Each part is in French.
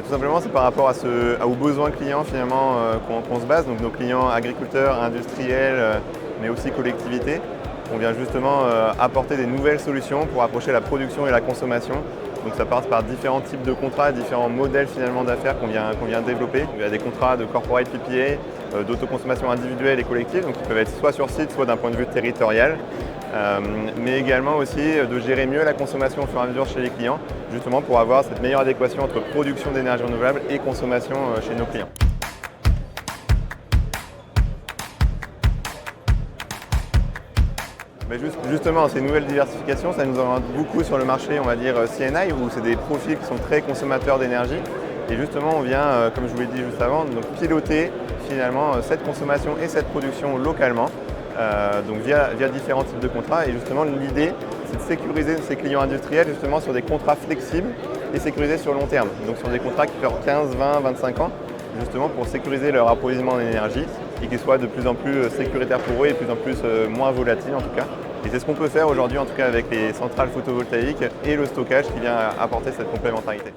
Tout simplement, c'est par rapport aux besoins clients finalement qu'on se base, donc nos clients agriculteurs, industriels, mais aussi collectivités. On vient justement apporter des nouvelles solutions pour approcher la production et la consommation. Donc ça passe par différents types de contrats, différents modèles finalement d'affaires qu'on vient développer. Donc, il y a des contrats de corporate PPA, d'autoconsommation individuelle et collective, donc qui peuvent être soit sur site, soit d'un point de vue territorial. Mais également aussi de gérer mieux la consommation au fur et à mesure chez les clients, justement pour avoir cette meilleure adéquation entre production d'énergie renouvelable et consommation chez nos clients. Mais justement, ces nouvelles diversifications, ça nous oriente beaucoup sur le marché, on va dire CNI, où c'est des profils qui sont très consommateurs d'énergie. Et justement, on vient, comme je vous l'ai dit juste avant, donc piloter finalement cette consommation et cette production localement, donc via différents types de contrats. Et justement, l'idée, c'est de sécuriser ces clients industriels justement sur des contrats flexibles et sécurisés sur le long terme. Donc sur des contrats qui durent 15, 20, 25 ans, justement pour sécuriser leur approvisionnement en énergie et qu'ils soient de plus en plus sécuritaires pour eux et de plus en plus moins volatiles en tout cas. Et c'est ce qu'on peut faire aujourd'hui en tout cas avec les centrales photovoltaïques et le stockage qui vient apporter cette complémentarité.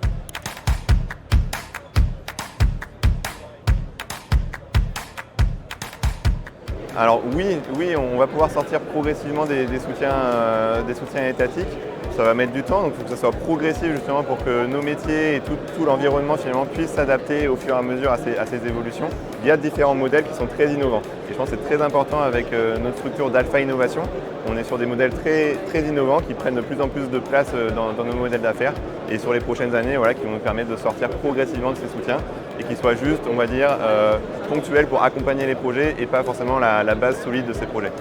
Alors oui, on va pouvoir sortir progressivement des soutiens étatiques. Ça va mettre du temps, donc il faut que ça soit progressif justement pour que nos métiers et tout l'environnement finalement puissent s'adapter au fur et à mesure à ces évolutions via différents modèles qui sont très innovants. Et je pense que c'est très important avec notre structure d'Alpha Innovation. On est sur des modèles très innovants qui prennent de plus en plus de place dans nos modèles d'affaires et sur les prochaines années qui vont nous permettre de sortir progressivement de ces soutiens et qui soient juste, on va dire, ponctuels pour accompagner les projets et pas forcément la base solide de ces projets.